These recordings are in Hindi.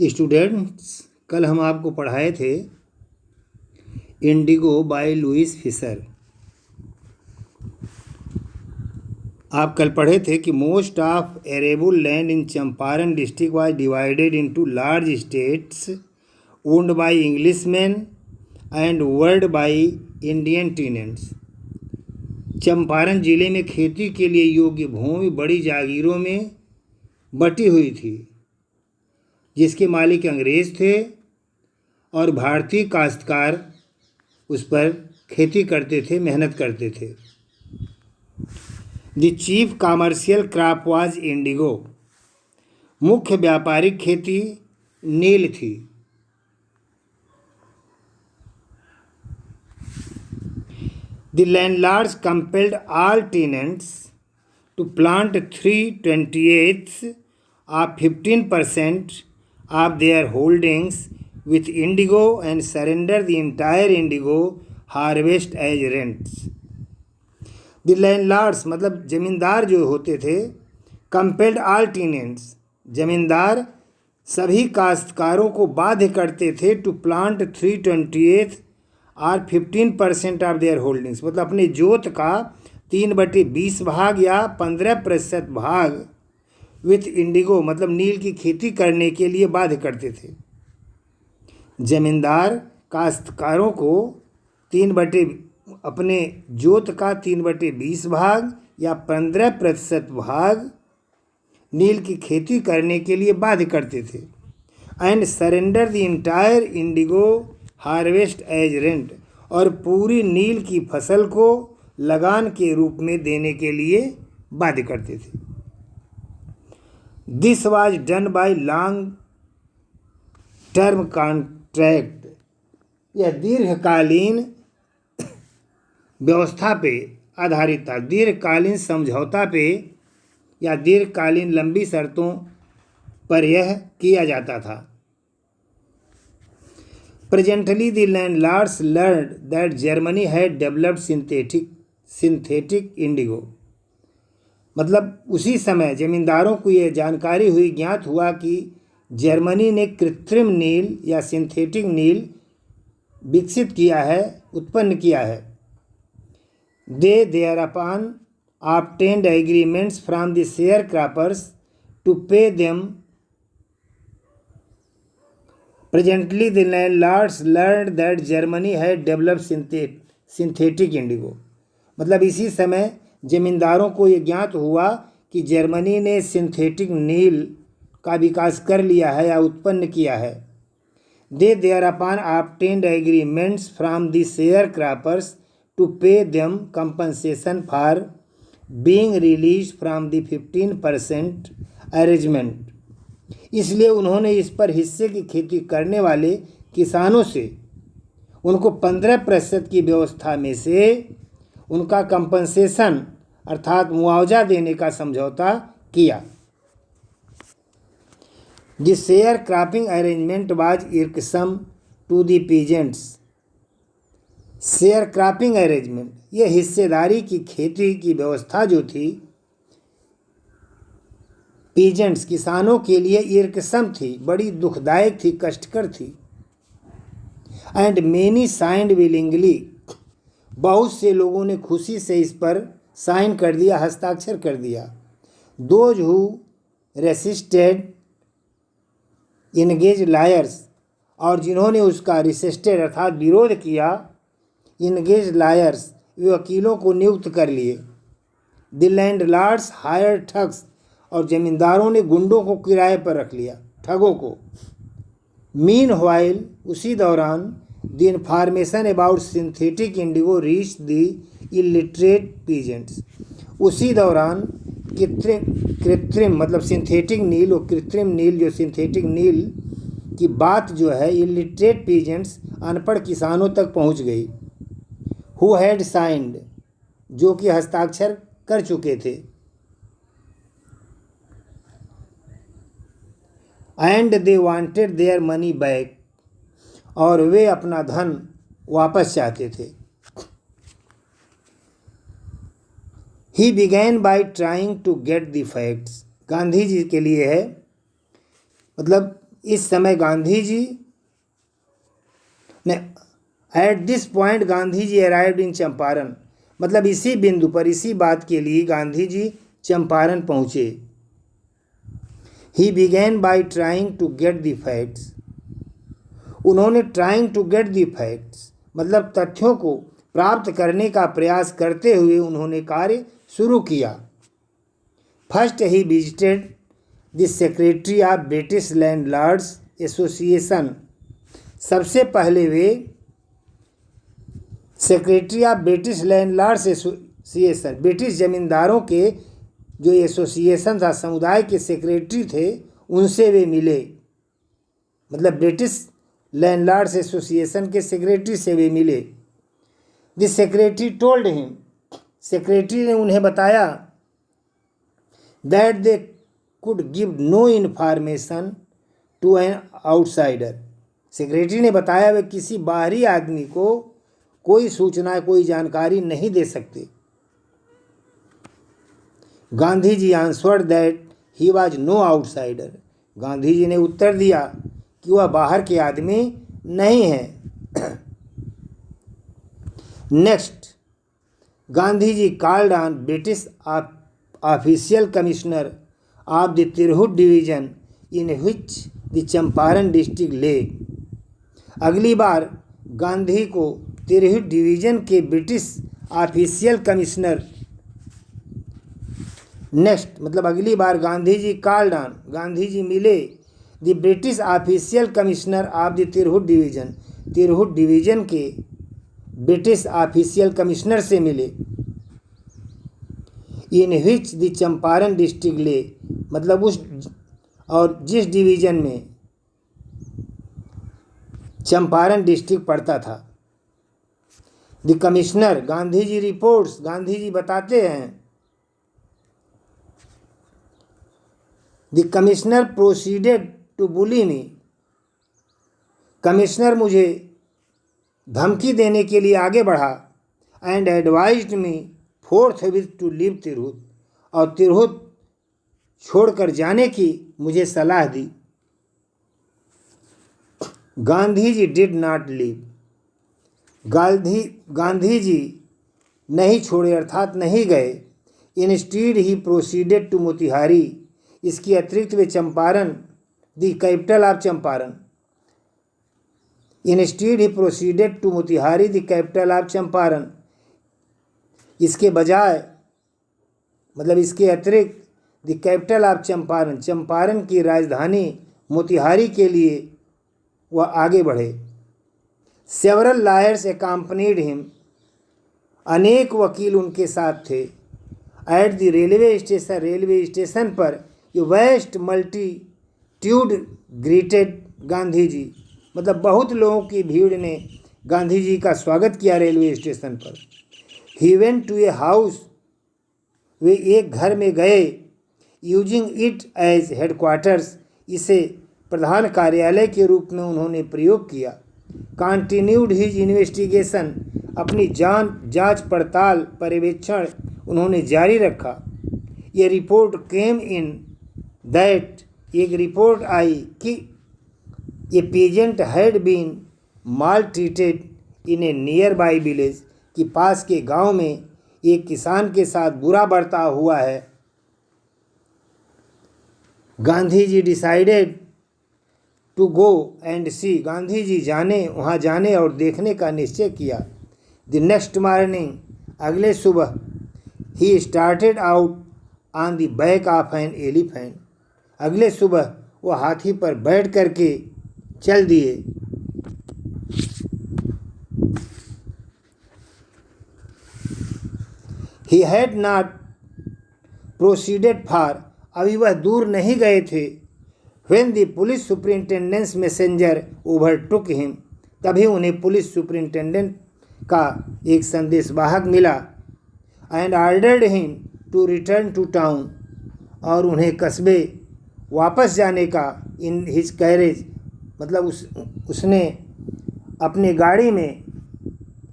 स्टूडेंट्स, कल हम आपको पढ़ाए थे इंडिगो बाय लुइस फिशर। आप कल पढ़े थे कि most of arable land in Champaran district was divided into large states owned by Englishman and world by Indian tenants. Champaran जिले में खेती के लिए योग्य भूमि बड़ी जागीरों में बटी हुई थी, जिसके मालिक अंग्रेज थे और भारतीय काश्तकार उस पर खेती करते थे, मेहनत करते थे। The chief commercial crop was indigo. मुख्य व्यापारिक खेती नील थी। The landlords compelled all tenants to plant 3/28 of 15% of their holdings with indigo and surrender the entire indigo harvest as rents. The landlords मतलब जमींदार जो होते थे, compelled all tenants जमींदार सभी काश्तकारों को बाध्य करते थे to plant 3/28 or 15% of their holdings मतलब अपने जोत का 3/20 भाग या 15% भाग विथ इंडिगो मतलब नील की खेती करने के लिए बाध्य करते थे। जमींदार काश्तकारों को अपने जोत का 3/20 भाग या 15% भाग नील की खेती करने के लिए बाध्य करते थे। And surrender the entire indigo harvest as rent और पूरी नील की फसल को लगान के रूप में देने के लिए बाध्य करते थे। This was done by long term contract. यह दीर्घकालीन व्यवस्था पे आधारित था, दीर्घकालीन समझौता पे या दीर्घकालीन लंबी शर्तों पर यह किया जाता था। Presently the landlords learned that Germany had developed synthetic Indigo मतलब उसी समय जमींदारों को यह जानकारी हुई, ज्ञात हुआ कि जर्मनी ने कृत्रिम नील या सिंथेटिक नील विकसित किया है, उत्पन्न किया है। दे thereupon obtained agreements from the sharecroppers to pay them. Presently the landlords learned that Germany had developed synthetic indigo मतलब इसी समय जमींदारों को ये ज्ञात हुआ कि जर्मनी ने सिंथेटिक नील का विकास कर लिया है या उत्पन्न किया है। दे thereupon obtained agreements from the sharecroppers to pay them compensation for being released from the 15% arrangement. इसलिए उन्होंने इस पर हिस्से की खेती करने वाले किसानों से उनको 15% की व्यवस्था में से उनका कंपनसेशन अर्थात मुआवजा देने का समझौता किया। The share cropping arrangement was irksome to the peasants. Share cropping arrangement यह हिस्सेदारी की खेती की व्यवस्था जो थी पीजेंट्स किसानों के लिए इर्कसम थी, बड़ी दुखदायक थी, कष्टकर थी। एंड मेनी साइंड विलिंगली बहुत से लोगों ने खुशी से इस पर साइन कर दिया, हस्ताक्षर कर दिया। Those who resisted engage lawyers और जिन्होंने उसका रेसिस्टेड अर्थात विरोध किया, इंगेज लायर्स वे वकीलों को नियुक्त कर लिए। द लैंडलॉर्ड्स हायर ठग्स और जमींदारों ने गुंडों को किराए पर रख लिया, ठगों को। मीन वाइल उसी दौरान the information about synthetic Indigo reach the illiterate peasants उसी दौरान कृत्रिम मतलब सिंथेटिक नील और कृत्रिम नील जो सिंथेटिक नील की बात जो है इलिटरेट पीजेंट्स अनपढ़ किसानों तक पहुंच गई। हु हैड साइंड जो कि हस्ताक्षर कर चुके थे। And they wanted their money back और वे अपना धन वापस चाहते थे। He began by trying to get the facts Gandhi ji के लिए है मतलब इस समय गांधी जी ने at this point Gandhi ji arrived in Champaran, मतलब इसी बिंदु पर, इसी बात के लिए गांधी जी चंपारण पहुँचे। He began by trying to get the facts, उन्होंने trying to get the facts मतलब तथ्यों को प्राप्त करने का प्रयास करते हुए उन्होंने कार्य शुरू किया। First he visited the secretary of British landlords association, सबसे पहले वे secretary of British landlords association, British जमींदारों के जो एसोसिएशन था, समुदाय के सेक्रेटरी थे, उनसे वे मिले। मतलब ब्रिटिश लैंडलॉर्ड्स एसोसिएशन के सेक्रेटरी से वे मिले। The secretary told him, secretary ने उन्हें बताया that they could give no information to an outsider, secretary ने बताया वे किसी बाहरी आदमी को कोई सूचना, कोई जानकारी नहीं दे सकते। Gandhi ji answered that he was no outsider, Gandhi ji ने उत्तर दिया कि वह बाहर के आदमी नहीं है। Next, Gandhi ji called on British official commissioner of the Tirhut division in which the Champaran district lay, अगली बार गांधी को तिरहुत डिवीजन के ब्रिटिश ऑफिशियल कमिश्नर, नेक्स्ट मतलब अगली बार गांधी जी कॉल्ड ऑन, गांधी जी मिले the British official commissioner of the Tirhut division, Tirhut division के ब्रिटिश ऑफिशियल कमिश्नर से मिले। In which the Champaran district lay, मतलब उस और जिस डिवीजन में चंपारण डिस्ट्रिक्ट पड़ता था। The commissioner, Gandhi ji reports, Gandhi ji बताते हैं, the commissioner proceeded to bully me, commissioner मुझे धमकी देने के लिए आगे बढ़ा। And advised me forthwith to leave Tirhut, और तिरहुत छोड़कर जाने की मुझे सलाह दी। Gandhi ji did not leave, Gandhi ji नहीं छोड़े अर्थात नहीं गए। Instead he proceeded to Motihari, इसके अतिरिक्त वे Champaran, the capital of Champaran, instead he proceeded to Motihari the capital of Champaran, इसके बजाय मतलब इसके अतिरिक्त the capital of Champaran, Champaran की राजधानी मोतिहारी के लिए वह आगे बढ़े। सेवरल लॉयर्स अकम्पनीड हिम, अनेक वकील उनके साथ थे। At the railway station, railway station पर waste multitude greeted Gandhi ji, मतलब बहुत लोगों की भीड़ ने गांधी जी का स्वागत किया रेलवे स्टेशन पर। He went to a house, वे एक घर में गए। यूजिंग इट एज हेडक्वार्टर्स, इसे प्रधान कार्यालय के रूप में उन्होंने प्रयोग किया। कंटिन्यूड हिज इन्वेस्टिगेशन, अपनी जांच पड़ताल पर्यवेक्षण उन्होंने जारी रखा। ये रिपोर्ट केम इन दैट, एक रिपोर्ट आई कि a peasant had been maltreated in a nearby village, कि पास के गांव में एक किसान के साथ बुरा बर्ताव हुआ है। Gandhi ji decided to go and सी, गांधी जी वहाँ जाने और देखने का निश्चय किया। द नेक्स्ट मॉर्निंग, अगले सुबह, he started out on the back of an elephant, अगले सुबह वो हाथी पर बैठ करके चल दिए। He had not proceeded far, अभी वह दूर नहीं गए थे। When the police superintendent's messenger overtook him, तभी उन्हें पुलिस सुपरिंटेंडेंट का एक संदेशवाहक मिला। And ordered him to return to town, और उन्हें कस्बे वापस जाने का इन हिज कैरेज, मतलब उसने अपने गाड़ी में,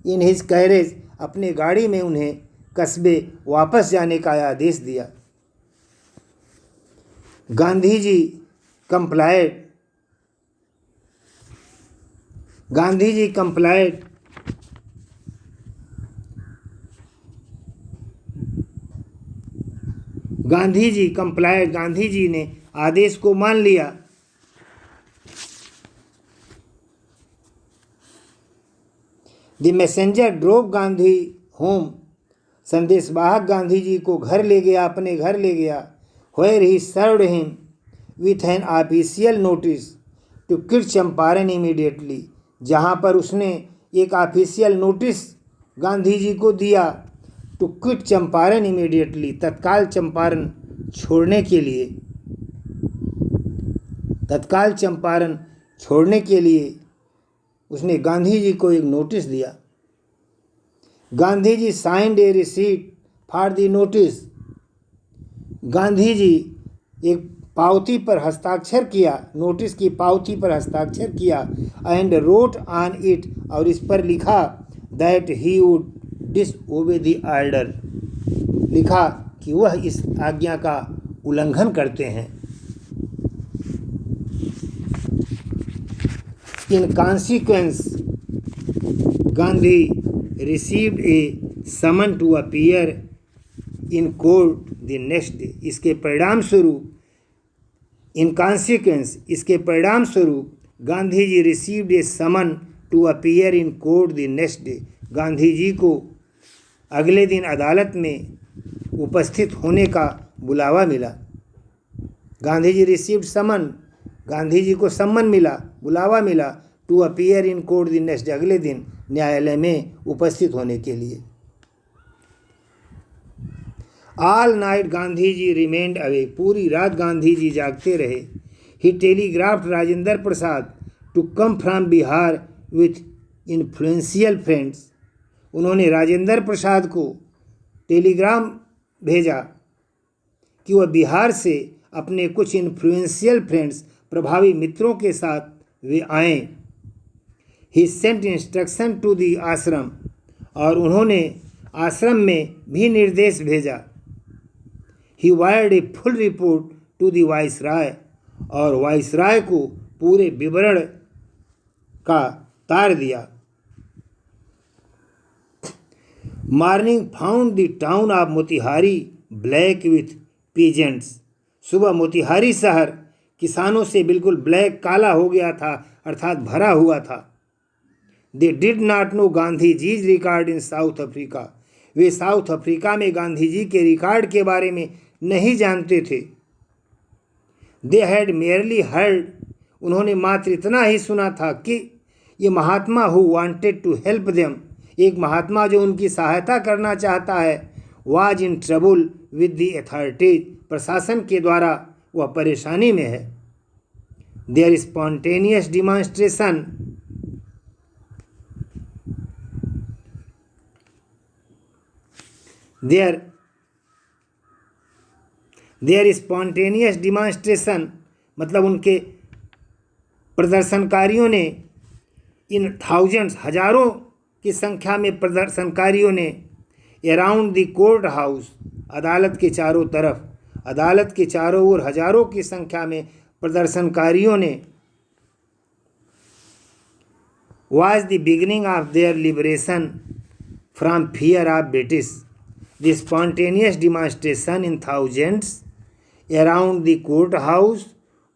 इन हिज कैरेज, अपने गाड़ी में उन्हें कस्बे वापस जाने का आदेश दिया। गांधी जी कंप्लाइड, गांधी जी कंप्लाइड गांधी जी ने आदेश को मान लिया। The messenger drove Gandhi home, संदेशवाहक गांधी जी को घर ले गया, अपने घर ले गया। Where he served him with an official notice to quit Champaran immediately, जहाँ पर उसने एक ऑफिशियल नोटिस गांधी जी को दिया टू क्विट चंपारण इमीडिएटली, तत्काल चंपारण छोड़ने के लिए। तत्काल चंपारण छोड़ने के लिए उसने गांधी जी को एक नोटिस दिया। Gandhi ji signed a receipt for the notice, Gandhi ji एक पावती पर हस्ताक्षर किया, नोटिस की पावती पर हस्ताक्षर किया। एंड रोट ऑन इट, और इस पर लिखा that he would disobey the order, लिखा कि वह इस आज्ञा का उल्लंघन करते हैं। In consequence Gandhi received a summons to appear in court the next day, इसके परिणाम स्वरूप, इन कॉन्सिक्वेंस, इसके परिणाम स्वरूप Gandhi ji received a summons to appear in court the next day, Gandhi ji को अगले दिन अदालत में उपस्थित होने का बुलावा मिला। गांधी जी रिसीव्ड समन, गांधी जी को सम्मन मिला, बुलावा मिला, to appear in court the next day, अगले दिन न्यायालय में उपस्थित होने के लिए। All night Gandhi ji remained awake, पूरी रात गांधी जी जागते रहे। He telegraphed Rajendra Prasad to come from Bihar with influential friends, उन्होंने राजेंद्र प्रसाद को टेलीग्राम भेजा कि वह बिहार से अपने कुछ इन्फ्लुएंशियल फ्रेंड्स, प्रभावी मित्रों के साथ वे आएँ। He sent instruction to the ashram, और उन्होंने आश्रम में भी निर्देश भेजा। He wired a full report to the viceroy, और वाइसराय को पूरे विवरण का तार दिया। Morning found the town of Motihari black with peasants, सुबह मोतिहारी शहर किसानों से बिल्कुल ब्लैक, काला हो गया था, अर्थात भरा हुआ था। They did not know Gandhi ji's record in South Africa, वे साउथ अफ्रीका में गांधी जी के रिकॉर्ड के बारे में नहीं जानते थे। दे हैड मेयरली हर्ड, उन्होंने मात्र इतना ही सुना था कि ये Mahatma who wanted to help them, एक महात्मा जो उनकी सहायता करना चाहता है, was in trouble with the authorities, प्रशासन के द्वारा वह परेशानी में है। Their spontaneous demonstration, their spontaneous demonstration, मतलब उनके प्रदर्शनकारियों ने, इन थाउजेंड्स, हजारों की संख्या में प्रदर्शनकारियों ने, अराउंड द कोर्ट हाउस, अदालत के चारों तरफ, अदालत के चारों ओर हजारों की संख्या में प्रदर्शनकारियों ने, was the beginning of their liberation from fear of British. The spontaneous demonstration in thousands around the courthouse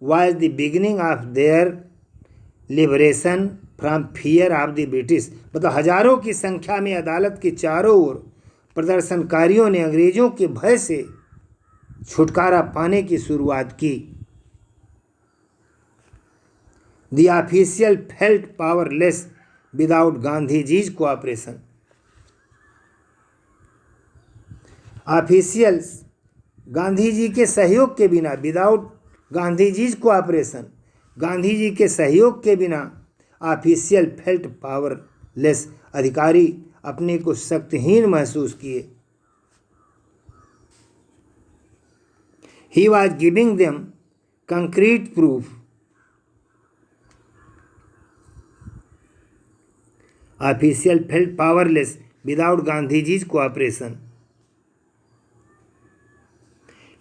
was the beginning of their liberation from fear of the British. मतलब हजारों की संख्या में अदालत के चारों ओर प्रदर्शनकारियों ने अंग्रेजों के भय से छुटकारा पाने की शुरुआत की। The official felt powerless without Gandhiji's cooperation. Officials Gandhi ji के सहयोग के बिना, विदाउट गांधीजीज कोऑपरेशन, गांधी जी के सहयोग के बिना, ऑफिशियल फेल्ट पावरलेस, अधिकारी अपने को शक्तिहीन महसूस किए। He was giving them concrete proof, official felt powerless without Gandhiji's cooperation.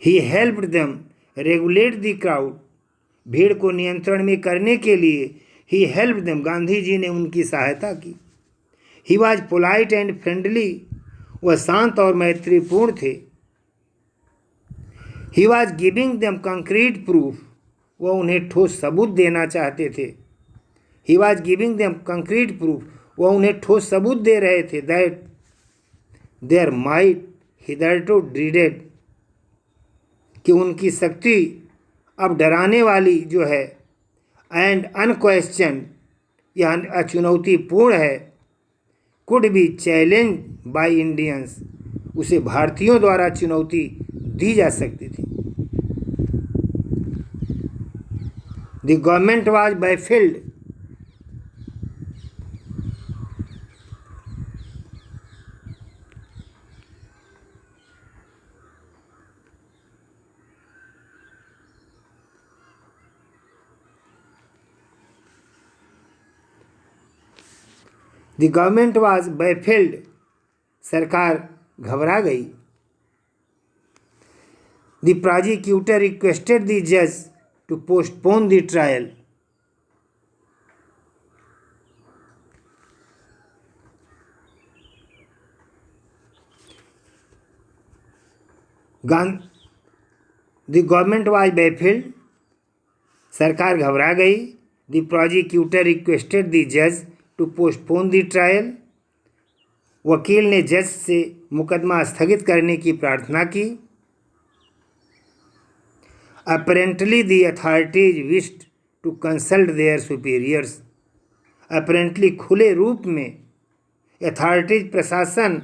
He helped them regulate the crowd, भीड़ को नियंत्रण में करने के लिए ही हेल्प देम, गांधी जी ने उनकी सहायता की। He was polite and friendly, वह शांत और मैत्रीपूर्ण थे। He was giving them concrete proof, वह उन्हें ठोस सबूत देना चाहते थे। He was giving them concrete proof, वह उन्हें ठोस सबूत दे रहे थे दैट देयर माइट हिदरटू ड्रीडेड, कि उनकी शक्ति अब डराने वाली जो है, एंड अनक्वेश्चन, यह अचुनौतीपूर्ण है, could be challenge by Indians, उसे भारतीयों द्वारा चुनौती दी जा सकती थी। The government was baffled, the government was baffled, सरकार घबरा गई। द प्रोसिक्यूटर रिक्वेस्टेड द जज to postpone the trial, the government was baffled, सरकार घबरा गई। द प्रोसिक्यूटर रिक्वेस्टेड द जज टू पोस्टपोन द ट्रायल, वकील ने जज से मुकदमा स्थगित करने की प्रार्थना की। Apparently the authorities wished to consult their superiors, apparently खुले रूप में अथॉरिटीज प्रशासन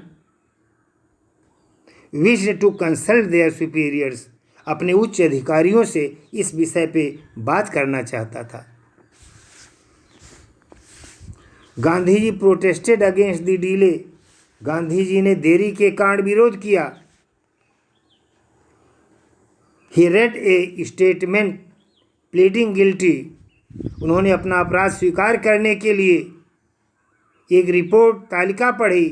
wished to consult their superiors, अपने उच्च अधिकारियों से इस विषय पे बात करना चाहता था। Gandhi ji protested against the delay, Gandhi ji ने देरी के कारण विरोध किया। He read a statement pleading guilty, उन्होंने अपना अपराध स्वीकार करने के लिए एक रिपोर्ट तालिका पढ़ी।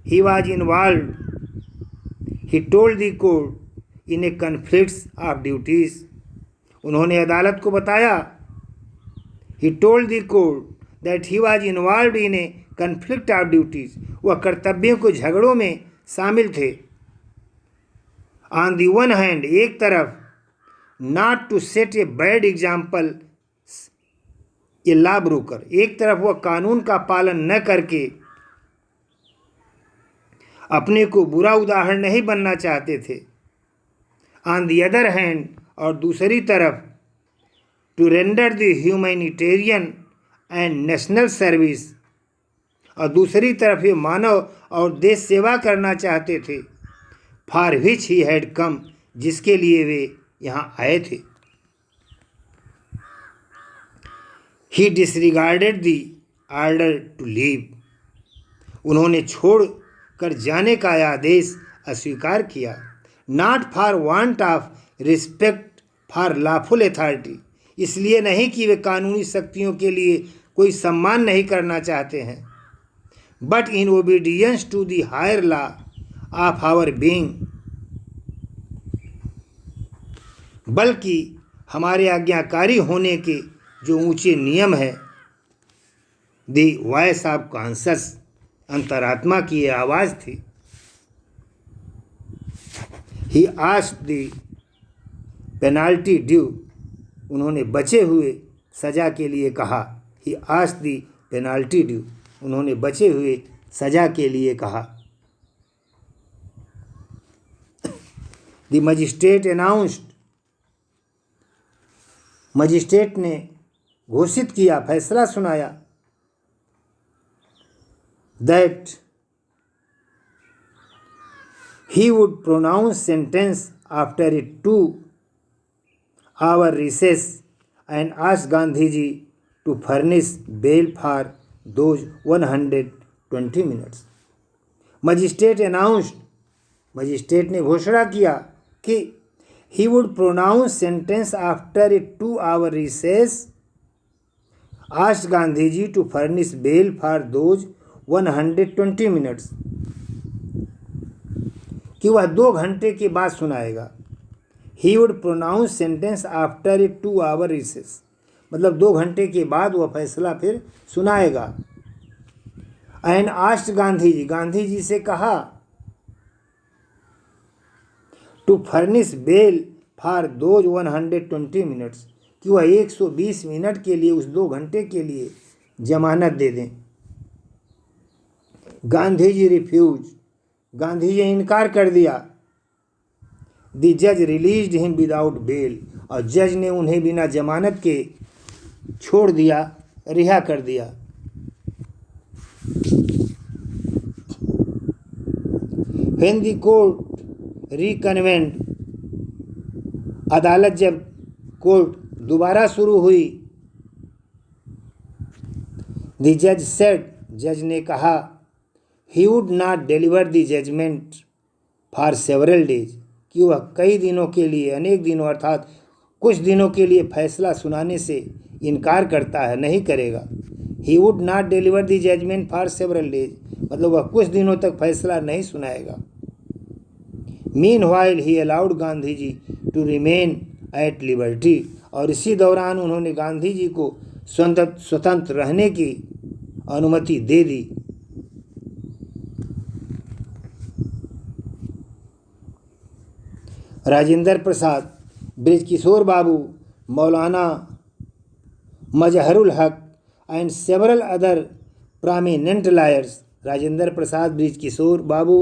He was involve, he told the court in A conflicts of duties, उन्होंने अदालत को बताया। He told the court that he was involve in A conflict of duties, वह कर्तव्यों को झगड़ों में शामिल थे। ऑन दी वन हैंड, एक तरफ not to set a bad example a law broker, एक तरफ वह कानून का पालन न करके अपने को बुरा उदाहरण नहीं बनना चाहते थे। ऑन दी अदर हैंड, और दूसरी तरफ to render the humanitarian and national service, और दूसरी तरफ ये मानव और देश सेवा करना चाहते थे। For which he had come, जिसके लिए वे यहाँ आए थे। He disregarded the order to leave, उन्होंने छोड़ कर जाने का आदेश अस्वीकार किया। Not for want of respect for lawful authority, इसलिए नहीं कि वे कानूनी शक्तियों के लिए कोई सम्मान नहीं करना चाहते हैं, but in obedience to the higher law of our being, बल्कि हमारे आज्ञाकारी होने के जो ऊंचे नियम है। द वॉइस ऑफ कॉन्शस, अंतरात्मा की ये आवाज़ थी। He asked the penalty due, उन्होंने बचे हुए सज़ा के लिए कहा। He asked the penalty due, उन्होंने बचे हुए सज़ा के लिए कहा। द मजिस्ट्रेट अनाउंस्ड, मजिस्ट्रेट ने घोषित किया, फैसला सुनाया। That he would pronounce sentence after a 2-hour recess and asked Gandhi ji to furnish bail for those 120 minutes. Magistrate announced, magistrate ने घोषणा किया कि he would pronounce sentence after a 2-hour recess, asked Gandhi ji to furnish bail for those 120 minutes, कि वह 2 घंटे के बाद सुनाएगा। He would pronounce sentence after a 2-hour recess, मतलब 2 घंटे के बाद वह फैसला फिर सुनाएगा। एंड आस्क्ड गांधी जी से कहा to furnish bail for those 120 minutes, कि वह 120 मिनट के लिए, उस 2 घंटे के लिए जमानत दे दें। गांधी जी रिफ्यूज, गांधी जी इनकार कर दिया। द जज रिलीज्ड हिम विदाउट बेल, और जज ने उन्हें बिना जमानत के छोड़ दिया, रिहा कर दिया। व्हेन द कोर्ट रिकन्वेंट, अदालत जब कोर्ट दोबारा शुरू हुई, द जज सेड, जज ने कहा, he would not deliver the judgment for several days, कि वह कई दिनों के लिए, अनेक दिनों अर्थात कुछ दिनों के लिए फैसला सुनाने से इनकार करता है, नहीं करेगा। He would not deliver the judgment for several days, मतलब वह कुछ दिनों तक फैसला नहीं सुनाएगा। Meanwhile he allowed Gandhi ji to remain at liberty, और इसी दौरान उन्होंने गांधी जी को स्वतंत्र रहने की अनुमति दे दी। Rajendra Prasad, Brijkishore Babu, Maulana Mazharul Haq and several other prominent lawyers, Rajendra Prasad, Brijkishore Babu,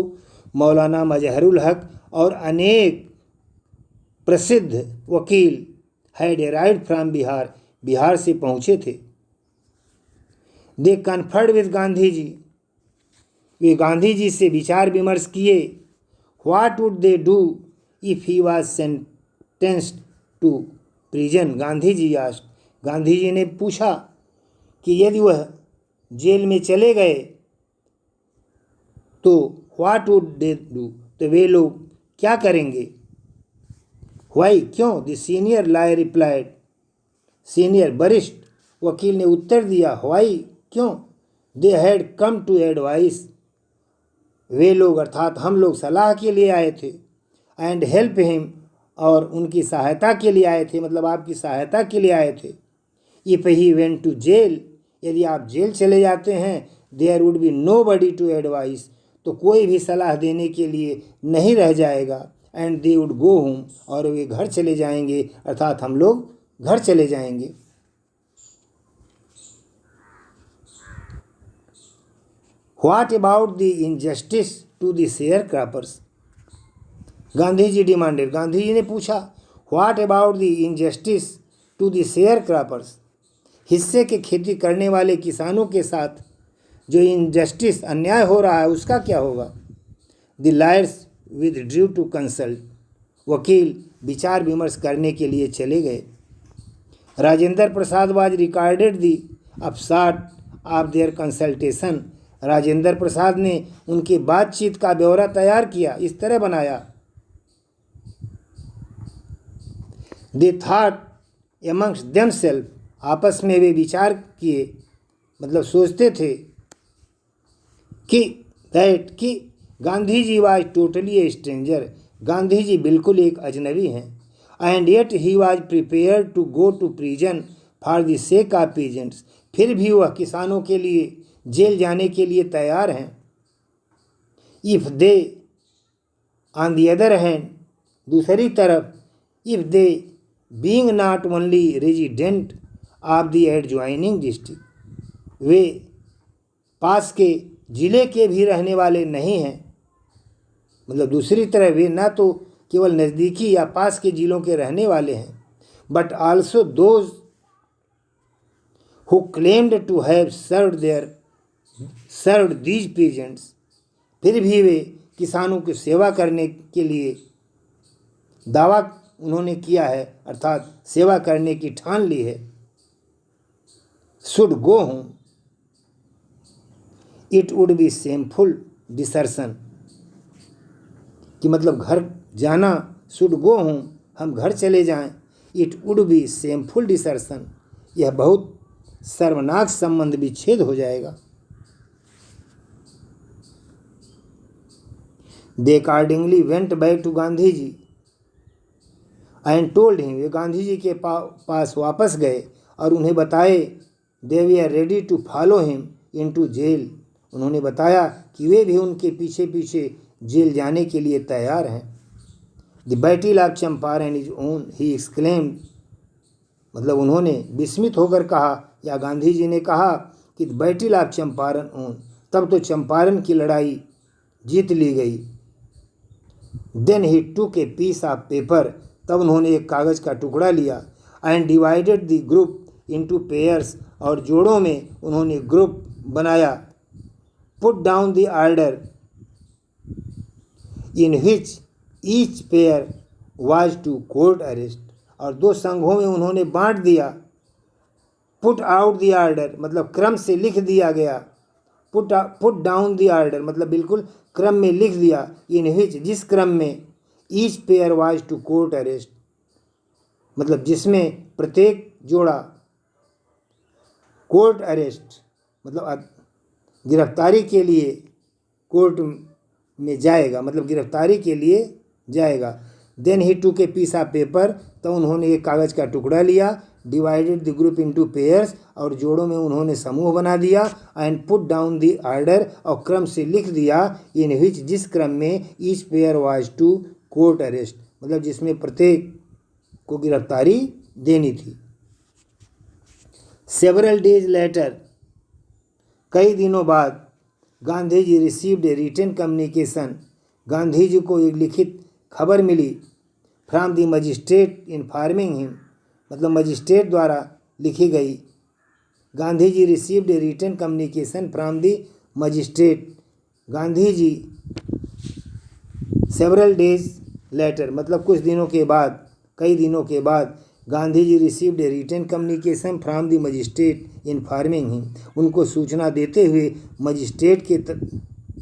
Maulana Mazharul Haq और अनेक प्रसिद्ध वकील had arrived from Bihar, Bihar से पहुँचे थे। They conferred with Gandhi ji, वे गांधी जी से विचार विमर्श किए। What would they do if he was sentenced to prison, Gandhi ji asked, Gandhi ji ने पूछा कि यदि वह जेल में चले गए तो व्हाट वुड दे डू, तो वे लोग क्या करेंगे। वाई, क्यों, the senior lawyer replied, senior वरिष्ठ वकील ने उत्तर दिया, वाई, क्यों, they had come to advise, वे लोग अर्थात हम लोग सलाह के लिए आए थे। एंड हेल्प हिम, और उनकी सहायता के लिए आए थे, मतलब आपकी सहायता के लिए आए थे। If he went to jail, यदि आप जेल चले जाते हैं, there would be nobody to advise, तो कोई भी सलाह देने के लिए नहीं रह जाएगा। And they would go home, और वे घर चले जाएंगे, अर्थात हम लोग घर चले जाएंगे। What about the injustice to the sharecroppers, Gandhi ji demanded, Gandhi ji ने पूछा, what about the injustice to the sharecroppers, हिस्से के खेती करने वाले किसानों के साथ जो इनजस्टिस, अन्याय हो रहा है, उसका क्या होगा। The lawyers withdrew to consult, वकील विचार विमर्श करने के लिए चले गए। Rajendra Prasad was recorded the upshot of their consultation, Rajendra Prasad ने उनकी बातचीत का ब्यौरा तैयार किया, इस तरह बनाया। दे थॉट एमंग्स देमसेल्फ, आपस में वे विचार किए, मतलब सोचते थे कि Gandhi ji was totally a stranger, Gandhi ji बिल्कुल एक अजनबी हैं। And yet he was prepare to go to prison for the sake of peasants, फिर भी वह किसानों के लिए जेल जाने के लिए तैयार हैं। If they on the other hand, दूसरी तरफ, if they being not only resident of the adjoining district, वे पास के ज़िले के भी रहने वाले नहीं हैं, मतलब दूसरी तरफ वे ना तो केवल नज़दीकी या पास के ज़िलों के रहने वाले हैं, but also those who claimed to have served these peasants, फिर भी वे किसानों की सेवा करने के लिए दावा उन्होंने किया है, अर्थात सेवा करने की ठान ली है। Should go home, it would be shameful desertion, कि मतलब घर जाना, शुड गो होम, हम घर चले जाएं, it would be shameful desertion, यह बहुत शर्मनाक संबंध विच्छेद हो जाएगा। They accordingly went back to Gandhi ji and told him, वे गांधी जी के पास वापस गए और उन्हें बताए they we are ready to follow him into jail. उन्होंने बताया कि वे भी उनके पीछे पीछे जेल जाने के लिए तैयार हैं। The battle of Champaran is own, he exclaimed, मतलब उन्होंने विस्मित होकर कहा या गांधी जी ने कहा कि the battle of Champaran own, तब तो चंपारण की लड़ाई जीत ली गई। देन ही टूक ए पीस ऑफ पेपर, तब उन्होंने एक कागज़ का टुकड़ा लिया। And divided the group into pairs, और जोड़ों में उन्होंने ग्रुप बनाया। Put down the order in which each pair was to court arrest, और 2 संघों में उन्होंने बांट दिया। पुट आउट द ऑर्डर, मतलब क्रम से लिख दिया गया। पुट डाउन द ऑर्डर, मतलब बिल्कुल क्रम में लिख दिया। इन विच, जिस क्रम में, each pair was to court arrest, मतलब जिसमें प्रत्येक जोड़ा कोर्ट अरेस्ट, मतलब गिरफ्तारी के लिए कोर्ट में जाएगा, मतलब गिरफ्तारी के लिए जाएगा। देन ही टूक ए पीस ऑफ पेपर, तो उन्होंने एक कागज़ का टुकड़ा लिया। Divided the group into pairs, और जोड़ों में उन्होंने समूह बना दिया। And put down the order, और क्रम से लिख दिया। इन विच, जिस क्रम में, each pair was to court arrest, मतलब जिसमें प्रत्येक को गिरफ्तारी देनी थी। सेवरल डेज लेटर, कई दिनों बाद, Gandhi ji received a written communication, Gandhi ji को एक लिखित खबर मिली। From the magistrate informing him, मतलब मजिस्ट्रेट द्वारा लिखी गई। Gandhi ji received a written communication from the magistrate, Gandhi ji several days later, मतलब कुछ दिनों के बाद, कई दिनों के बाद, Gandhi ji received a written communication from the magistrate informing him, उनको सूचना देते हुए मजिस्ट्रेट के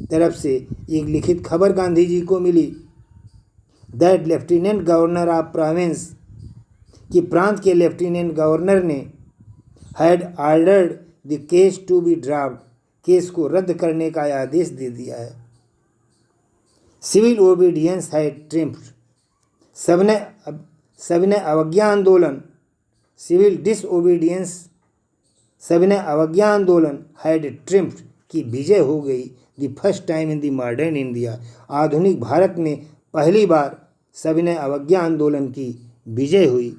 तरफ से एक लिखित खबर गांधी जी को मिली। That lieutenant governor of province, कि प्रांत के लेफ्टिनेंट गवर्नर ने had ordered the case to be dropped, case को रद्द करने का आदेश दे दिया है। सिविल ओबीडियंस हैड ट्रिम्फ्ड, सविनय अवज्ञा आंदोलन, सिविल डिसओबीडियंस, सविनय अवज्ञा आंदोलन, हैड ट्रिम्फ्ड, की विजय हो गई। The first time in the modern India, आधुनिक भारत में पहली बार सविनय अवज्ञा आंदोलन की विजय हुई।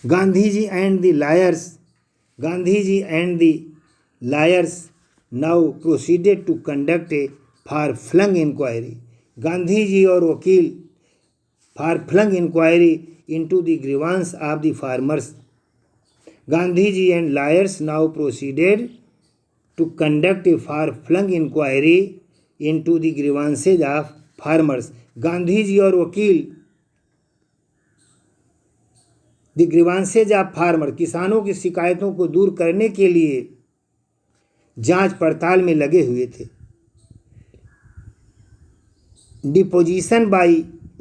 Gandhiji and the lawyers, Gandhiji and the lawyers now proceeded to conduct a far flung inquiry, Gandhi ji और वकील far flung inquiry into the grievance of the farmers, Gandhi ji and lawyers now proceeded to conduct a far flung inquiry into the grievances of farmers, Gandhi ji और वकील द ग्रीवांसेज ऑफ फार्मर, किसानों की शिकायतों को दूर करने के लिए जांच पड़ताल में लगे हुए थे। Deposition by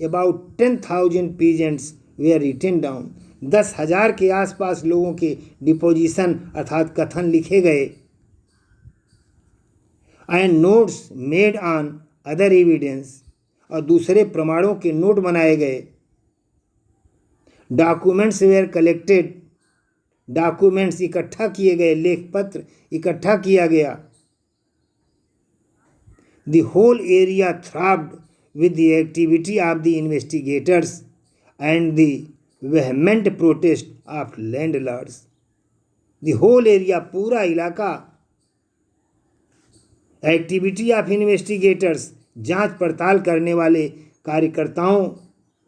about 10,000 peasants were written down, 10,000 के आसपास लोगों के डिपोजिशन अर्थात कथन लिखे गए। And notes made on other evidence, और दूसरे प्रमाणों के नोट बनाए गए। डॉक्यूमेंट्स वेयर कलेक्टेड, डॉक्यूमेंट्स इकट्ठा किए गए, लेख पत्र इकट्ठा किया गया। The whole area throbbed with the activity of the investigators and the vehement protest of landlords, the whole area, पूरा इलाका, एक्टिविटी ऑफ इन्वेस्टिगेटर्स, जांच पड़ताल करने वाले कार्यकर्ताओं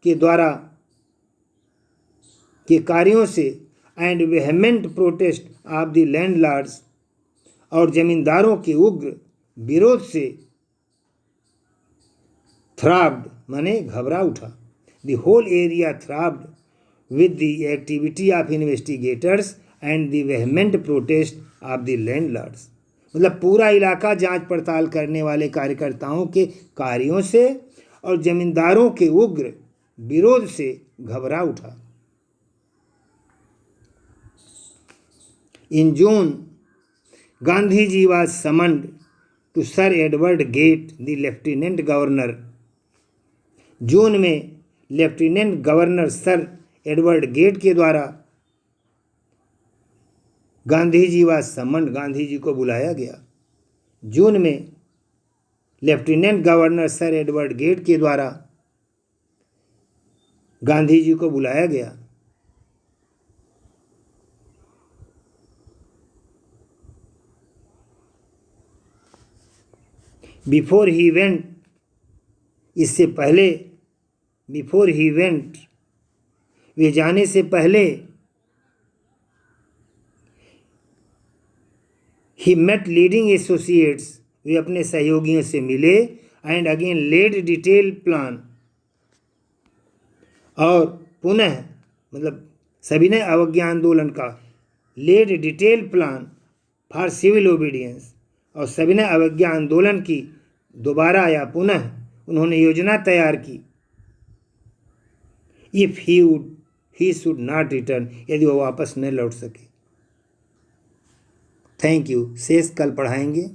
के द्वारा के कार्यों से, and vehement protest of the landlords, और जमींदारों के उग्र विरोध से, थ्रॉब्ड माने घबरा उठा। The whole area throbbed with the activity of investigators and the vehement protest of the landlords, मतलब पूरा इलाका जांच पड़ताल करने वाले कार्यकर्ताओं के कार्यों से और जमींदारों के उग्र विरोध से घबरा उठा। In June, Gandhi ji was summoned to sir Edward Gait the lieutenant governor. जून में lieutenant governor sir Edward Gait के द्वारा गांधी जी व सम्मन, गांधी जी को बुलाया गया। जून में lieutenant governor sir Edward Gait के द्वारा गांधी जी को बुलाया गया। बिफोर ही वेंट, इससे पहले, बिफोर ही वेंट, वे जाने से पहले, ही मेट लीडिंग एसोसिएट्स, वे अपने सहयोगियों से मिले। And again laid detail plan, और पुनः मतलब सविनय अवज्ञा आंदोलन का laid detail plan for civil obedience, और सविनय अवज्ञा आंदोलन की दोबारा या पुनः उन्होंने योजना तैयार की। If he should not return, यदि वो वापस न लौट सके। Thank you. शेष कल पढ़ाएंगे।